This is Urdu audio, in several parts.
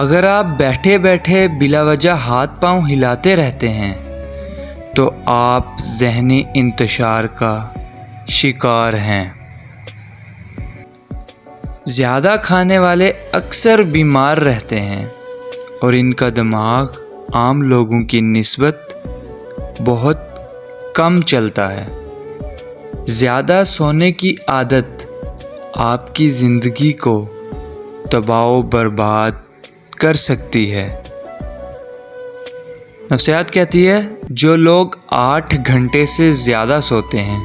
اگر آپ بیٹھے بیٹھے بلا وجہ ہاتھ پاؤں ہلاتے رہتے ہیں تو آپ ذہنی انتشار کا شکار ہیں۔ زیادہ کھانے والے اکثر بیمار رہتے ہیں اور ان کا دماغ عام لوگوں کی نسبت بہت کم چلتا ہے۔ زیادہ سونے کی عادت آپ کی زندگی کو تباہ و برباد کر سکتی ہے۔ نفسیات کہتی ہے جو لوگ 8 گھنٹے سے زیادہ سوتے ہیں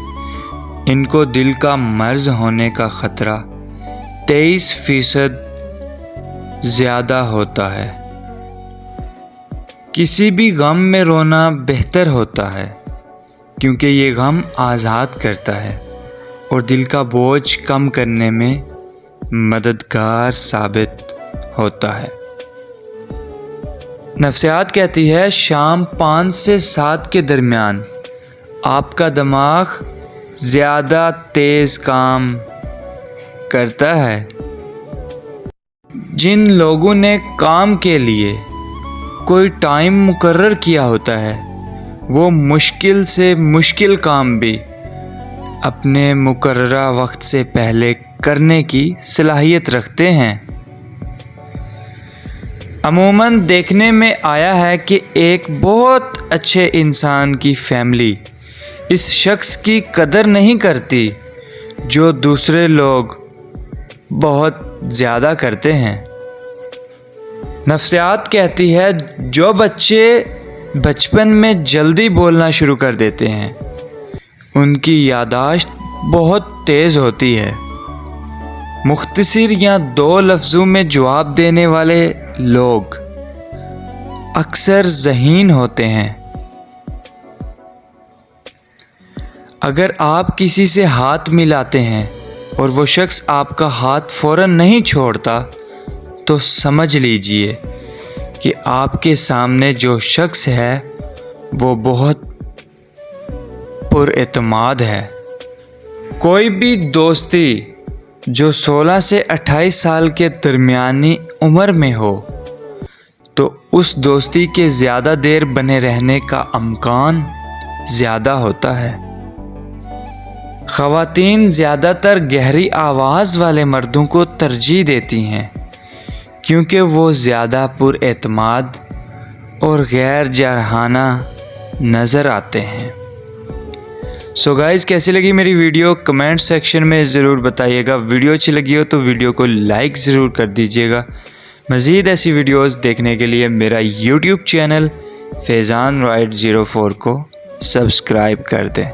ان کو دل کا مرض ہونے کا خطرہ 23% زیادہ ہوتا ہے۔ کسی بھی غم میں رونا بہتر ہوتا ہے کیونکہ یہ غم آزاد کرتا ہے اور دل کا بوجھ کم کرنے میں مددگار ثابت ہوتا ہے۔ نفسیات کہتی ہے شام 5 سے 7 کے درمیان آپ کا دماغ زیادہ تیز کام کرتا ہے۔ جن لوگوں نے کام کے لیے کوئی ٹائم مقرر کیا ہوتا ہے وہ مشکل سے مشکل کام بھی اپنے مقررہ وقت سے پہلے کرنے کی صلاحیت رکھتے ہیں۔ عموماً دیکھنے میں آیا ہے کہ ایک بہت اچھے انسان کی فیملی اس شخص کی قدر نہیں کرتی جو دوسرے لوگ بہت زیادہ کرتے ہیں۔ نفسیات کہتی ہے جو بچے بچپن میں جلدی بولنا شروع کر دیتے ہیں ان کی یادداشت بہت تیز ہوتی ہے۔ مختصر یا 2 لفظوں میں جواب دینے والے لوگ اکثر ذہین ہوتے ہیں۔ اگر آپ کسی سے ہاتھ ملاتے ہیں اور وہ شخص آپ کا ہاتھ فوراً نہیں چھوڑتا تو سمجھ لیجئے کہ آپ کے سامنے جو شخص ہے وہ بہت پر اعتماد ہے۔ کوئی بھی دوستی جو 16 سے 28 سال کے درمیانی عمر میں ہو تو اس دوستی کے زیادہ دیر بنے رہنے کا امکان زیادہ ہوتا ہے۔ خواتین زیادہ تر گہری آواز والے مردوں کو ترجیح دیتی ہیں کیونکہ وہ زیادہ پر اعتماد اور غیر جارحانہ نظر آتے ہیں۔ سو گائز کیسی لگی میری ویڈیو کمنٹ سیکشن میں ضرور بتائیے گا۔ ویڈیو اچھی لگی ہو تو ویڈیو کو لائک ضرور کر دیجیے گا۔ مزید ایسی ویڈیوز دیکھنے کے لیے میرا یوٹیوب چینل فیضان رائٹ 04 کو سبسکرائب کر دیں۔